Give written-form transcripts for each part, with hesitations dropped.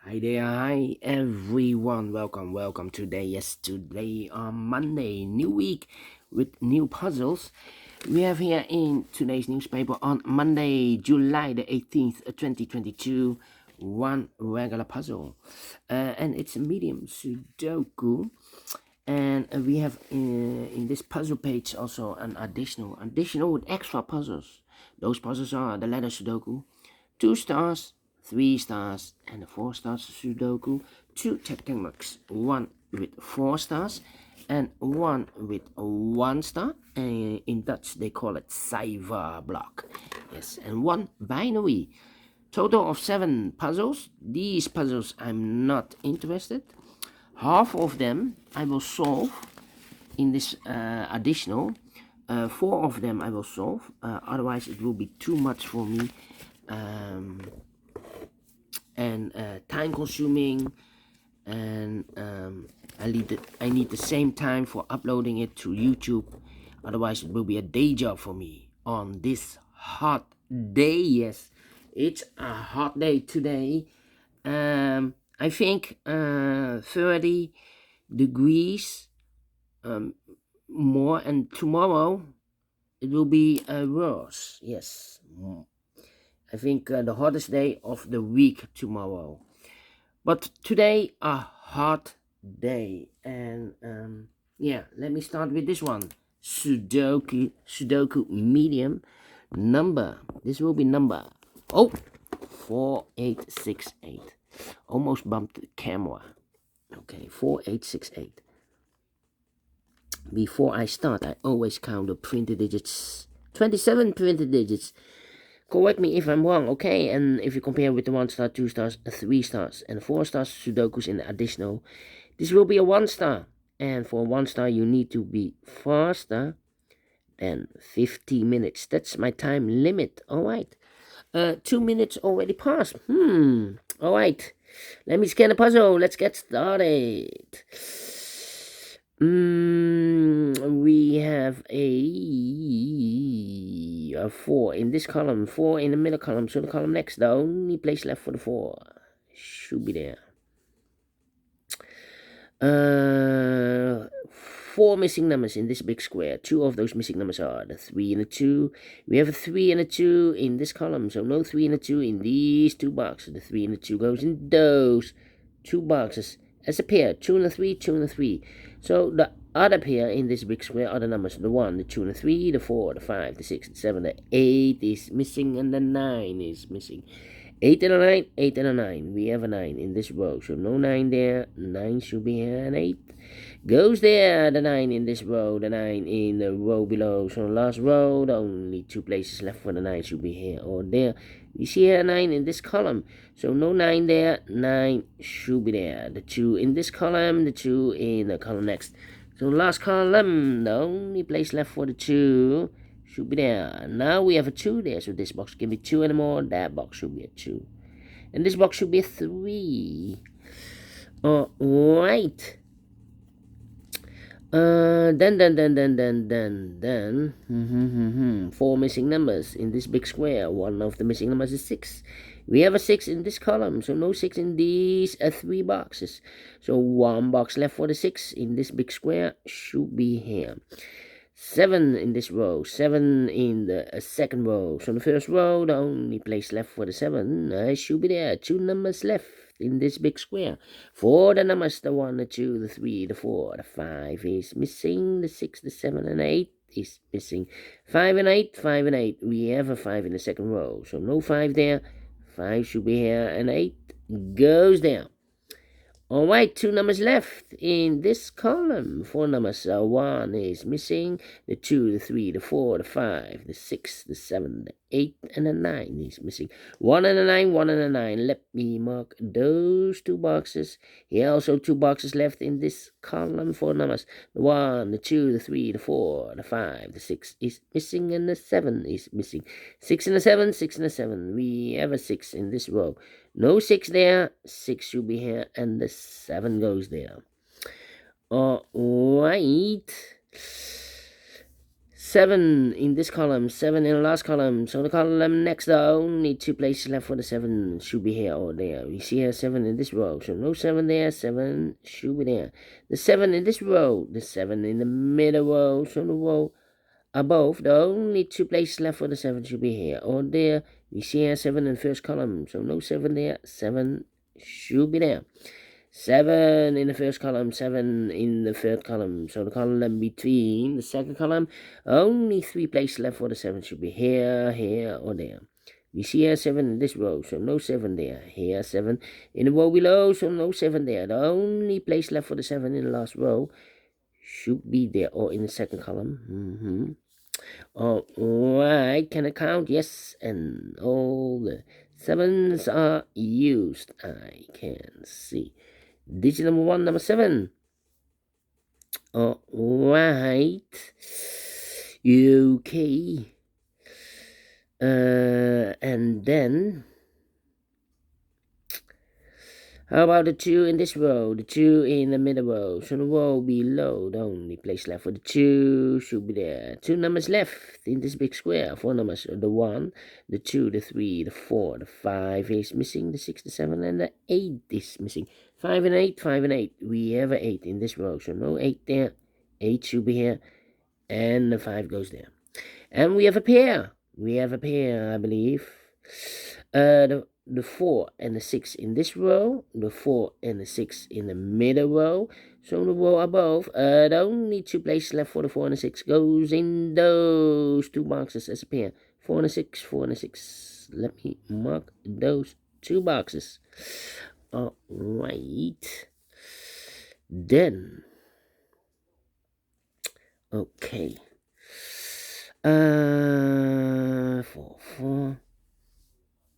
Hi there, hi everyone. Welcome. Today on Monday, new week with new puzzles. We have here in today's newspaper on Monday, July the 18th, 2022, one regular puzzle, and it's a medium Sudoku. And we have in this puzzle page also an additional with extra puzzles. Those puzzles are the letter Sudoku, 2 stars, 3 stars, and a 4 star Sudoku, 2 check marks, one with 4 stars and one with 1 star. And in Dutch they call it cijfer block. Yes, and one binary. Total of 7 puzzles. These puzzles I'm not interested. Half of them I will solve in this additional. 4 of them I will solve. Otherwise it will be too much for me. And time consuming, and I need the same time for uploading it to YouTube. Otherwise it will be a day job for me on this hot day. Yes, it's a hot day today. I think 30 degrees more, and tomorrow it will be worse. Yes, I think the hottest day of the week tomorrow. But today a hot day, and yeah, let me start with this one. Sudoku Medium number. This will be number 4868. Almost bumped the camera. Okay, 4868. Before I start, I always count the printed digits. 27 printed digits. Correct me if I'm wrong, okay? And if you compare with the 1 star, 2 stars, 3 stars, and 4 stars Sudokus in the additional, this will be a 1 star. And for 1 star, you need to be faster than 50 minutes. That's my time limit. All right. 2 minutes already passed. All right. Let me scan the puzzle. Let's get started. We have a 4 in this column, 4 in the middle column. So the column next, the only place left for the 4 should be there. 4 missing numbers in this big square. 2 of those missing numbers are the 3 and the 2. We have a 3 and a 2 in this column, so no 3 and a 2 in these 2 boxes. The 3 and the 2 goes in those 2 boxes as a pair. 2 and a 3, 2 and a 3. So the other pair in this big square are the numbers: the 1, the 2 and the 3, the 4, the 5, the 6, the 7, the 8 is missing, and the 9 is missing. 8 and a 9, 8 and a 9. We have a 9 in this row, so no 9 there. 9 should be here, and 8 goes there. The 9 in this row, the 9 in the row below. So last row, the only 2 places left for the 9 should be here or there. We see here 9 in this column, so no 9 there. 9 should be there. The 2 in this column, the 2 in the column next. So last column, the only place left for the 2 should be there. Now we have a 2 there, so this box can be 2 anymore. That box should be a 2. And this box should be a 3. Alright. Then 4 missing numbers in this big square. One of the missing numbers is 6. We have a 6 in this column, so no 6 in these 3 boxes. So 1 box left for the 6 in this big square should be here. 7 in this row, 7 in the second row. So in the first row, the only place left for the 7 should be there. 2 numbers left in this big square. For the numbers, the 1, the 2, the 3, the 4, the 5 is missing. The 6, the 7, and 8 is missing. 5 and 8, 5 and 8. We have a 5 in the second row, so no 5 there. 5 should be here, and 8 goes there. Alright, 2 numbers left in this column. 4 numbers. 1 is missing. The 2, the 3, the 4, the 5, the 6, the 7, the 8, and the 9 is missing. 1 and a 9, 1 and a 9. Let me mark those 2 boxes. Here also 2 boxes left in this column. 4 numbers. The 1, the 2, the 3, the 4, the 5, the 6 is missing, and the 7 is missing. 6 and a 7, 6 and a 7. We have a 6 in this row. No 6 there. 6 should be here, and the 7 goes there. Alright. 7 in this column, 7 in the last column. So the column next, the only 2 places left for the 7 should be here or there. We see here 7 in this row, so no 7 there, 7 should be there. The 7 in this row, the 7 in the middle row, so the row above, the only 2 places left for the 7 should be here or there. We see here 7 in the first column, so no 7 there, 7 should be there. 7 in the first column, 7 in the third column. So the column between the second column, only 3 places left for the 7 should be here, here, or there. We see here 7 in this row, so no 7 there. Here 7 in the row below, so no 7 there. The only place left for the 7 in the last row should be there, or in the second column. Alright, can I count? Yes, and all the 7s are used. I can see. Digit number 1, number 7. Alright. Okay. And then, how about the 2 in this row? The 2 in the middle row. So the row below, the only place left for the 2 should be there. 2 numbers left in this big square. 4 numbers. The 1, the 2, the 3, the 4, the 5 is missing. The 6, the 7, and the 8 is missing. 5 and 8, 5 and 8. We have an 8 in this row. So no 8 there. 8 should be here. And the 5 goes there. And we have a pair. We have a pair, I believe. The 4 and the 6 in this row, the 4 and the 6 in the middle row. So the row above, the only 2 places left for the 4 and the 6 goes in those 2 boxes as a pair. 4 and a 6, 4 and a 6. Let me mark those 2 boxes. Alright. Then, okay. 4, 4.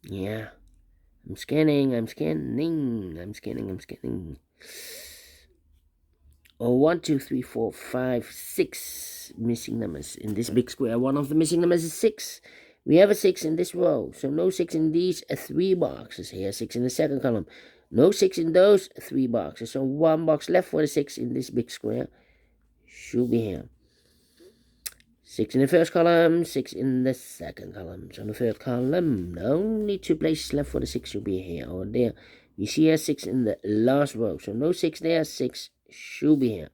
Yeah. I'm scanning. 1, 2, 3, 4, 5, 6 missing numbers in this big square. One of the missing numbers is 6. We have a 6 in this row, so no 6 in these 3 boxes here. 6 in the second column. No 6 in those 3 boxes. So 1 box left for the 6 in this big square should be here. 6 in the first column, 6 in the second column. So in the third column, the only 2 places left for the 6 should be here or there. You see here 6 in the last row. So no 6 there, 6 should be here.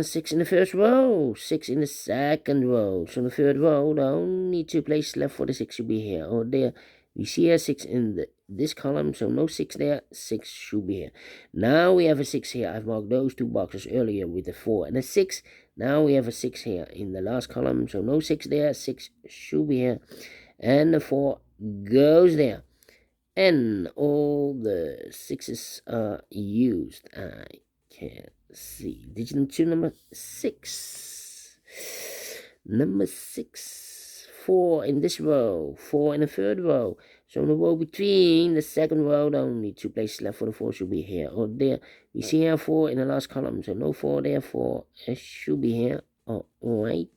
6 in the first row, 6 in the second row. So in the third row, the only 2 places left for the 6 should be here or there. We see here 6 in this column, so no 6 there, 6 should be here. Now we have a 6 here. I've marked those 2 boxes earlier with the 4 and a 6. Now we have a 6 here in the last column, so no 6 there, 6 should be here. And the 4 goes there. And all the 6s are used. I can see. Digit 2, number 6. Number 6. 4 in this row, 4 in the third row. So in the row between the second row, the only 2 places left for the 4 should be here or there. We see here 4 in the last column, so no 4 there, 4 should be here. Alright.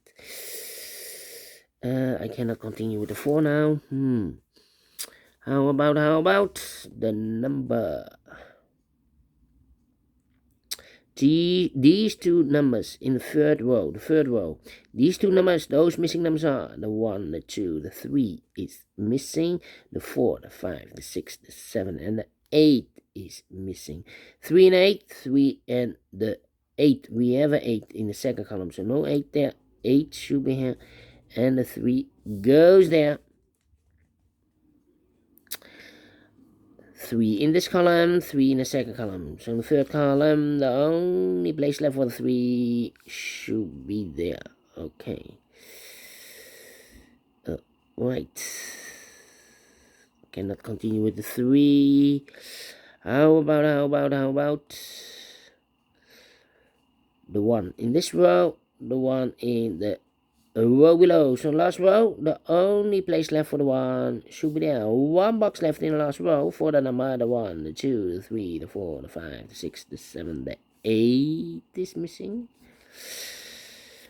I cannot continue with the 4 now. How about the number? These 2 numbers in the third row, these 2 numbers, those missing numbers are the 1, the 2, the 3 is missing, the 4, the 5, the 6, the 7, and the 8 is missing. 3 and 8, 3 and the 8, we have an 8 in the second column, so no 8 there, 8 should be here, and the 3 goes there. 3 in this column, 3 in the second column. So in the third column, the only place left for the 3 should be there. Okay. Right. Cannot continue with the 3. How about the 1 in this row, the 1 in the row below. So last row, the only place left for the 1 should be there. 1 box left in the last row for the number, the 1, the 2, the 3, the 4, the 5, the 6, the 7, the 8 is missing.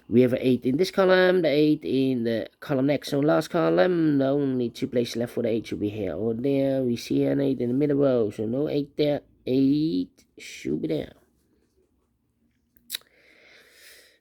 We have an 8 in this column, the 8 in the column next. So last column, the only 2 places left for the 8 should be here or there. We see an 8 in the middle row, so no 8 there, 8 should be there.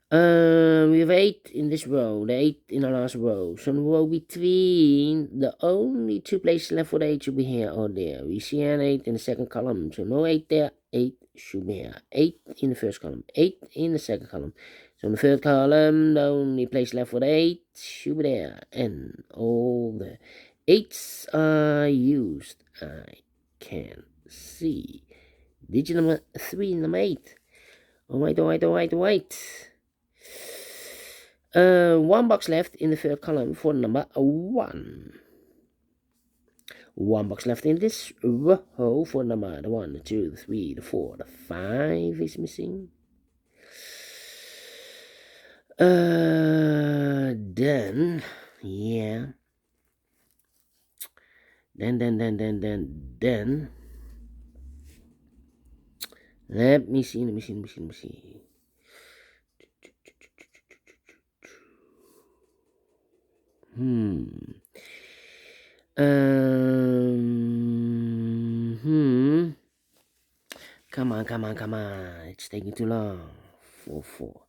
We have 8 in this row, the 8 in the last row. So in the row between, the only 2 places left for the 8 should be here or there. We see an 8 in the second column, so no 8 there, 8 should be here. 8 in the first column, 8 in the second column. So in the third column, the only place left for the 8 should be there. And all the 8s are used. I can see. Digit number 3, number 8. Oh, wait. 1 box left in the third column for number 1. 1 box left in this row for number 1, the 2, the 3, the 4, the 5 is missing. Then, yeah. Then. Let me see. Come on. It's taking too long. 4.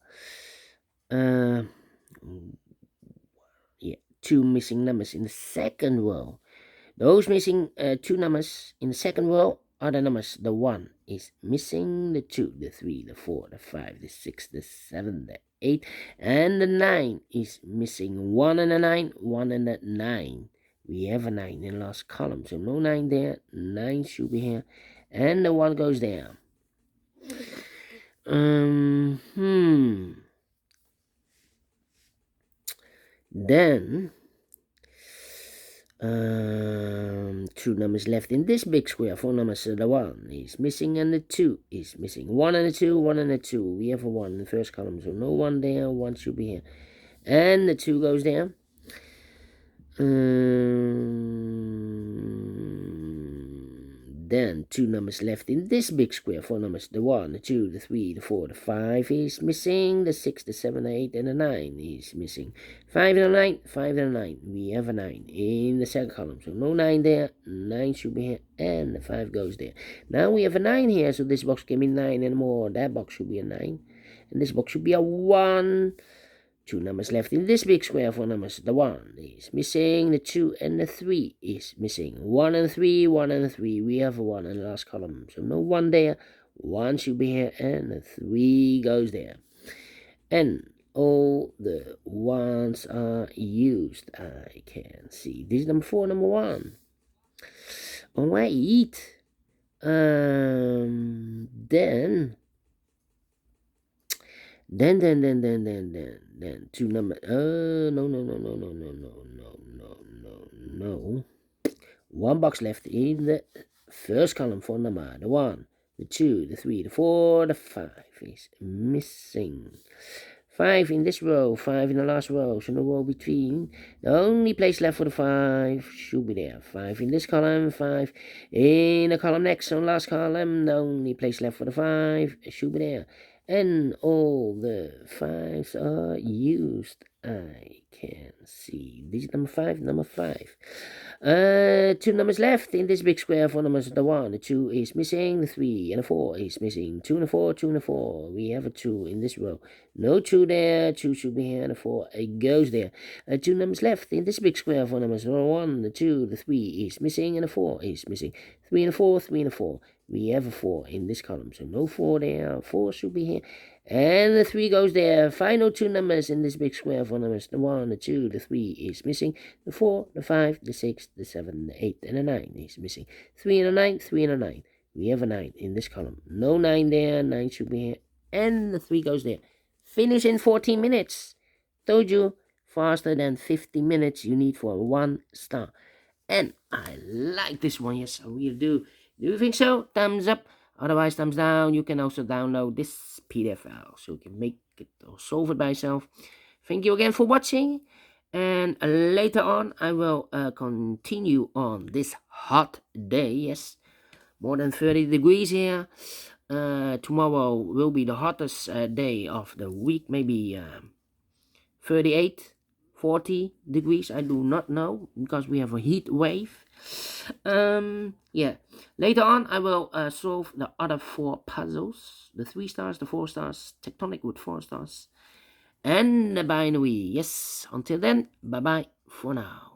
Yeah, 2 missing numbers in the second row. Those missing 2 numbers in the second row are the numbers. The 1 is missing, the 2, the 3, the 4, the 5, the 6, the 7, the 8, and the 9 is missing. 1 and a 9, 1 and a 9. We have a 9 in the last column, so no 9 there. 9 should be here, and the 1 goes there. Then 2 numbers left in this big square. 4 numbers. The 1 is missing and the 2 is missing. 1 and a 2, 1 and a 2. We have a 1 in the first column, so no 1 there. 1 should be here, and the 2 goes there. Then 2 numbers left in this big square. 4 numbers. The 1, the 2, the 3, the 4, the 5 is missing. The 6, the 7, the 8, and the 9 is missing. 5 and a 9, 5 and a 9. We have a 9 in the second column, so no 9 there. 9 should be here, and the 5 goes there. Now we have a 9 here, so this box can be 9 and more. That box should be a 9, and this box should be a 1. 2 numbers left in this big square. 4 numbers. The 1 is missing. The 2 and the 3 is missing. 1 and 3, 1 and 3. We have a 1 in the last column, so no 1 there. 1 should be here, and the 3 goes there. And all the 1s are used. I can see. This is number 4, number 1. Alright. Then 2 numbers. No. 1 box left in the first column for number. The 1, the 2, the 3, the 4, the 5 is missing. 5 in this row, 5 in the last row, so no row between. The only place left for the 5 should be there. 5 in this column, 5 in the column next, so last column. The only place left for the 5 should be there. And all the 5s are used. I can see. This is number 5, number 5. 2 numbers left in this big square. 4 numbers. The 1, the 2 is missing. The 3 and the 4 is missing. 2 and the 4, 2 and the 4. We have a 2 in this row. No 2 there. 2 should be here, and the 4 it goes there. 2 numbers left in this big square. 4 numbers. The 1, the 2, the 3 is missing, and the 4 is missing. 3 and the 4, 3 and the 4. We have a 4 in this column, so no 4 there. 4 should be here, and the 3 goes there. Final 2 numbers in this big square. 4 numbers. The 1, the 2, the 3 is missing. The 4, the 5, the 6, the 7, the 8, and the 9 is missing. 3 and a 9, 3 and a 9. We have a 9 in this column. No 9 there. 9 should be here, and the 3 goes there. Finish in 14 minutes. Told you, faster than 50 minutes you need for 1 star. And I like this one. Yes, I really do. Do you think so? Thumbs up. Otherwise, thumbs down. You can also download this PDF file, so you can make it or solve it by yourself. Thank you again for watching. And later on, I will continue on this hot day. Yes, more than 30 degrees here. Tomorrow will be the hottest day of the week. Maybe 38, 40 degrees. I do not know, because we have a heat wave. Yeah, later on I will solve the other 4 puzzles, the 3 stars, the 4 stars, tectonic with 4 stars, and a binary. Yes, until then, bye bye for now.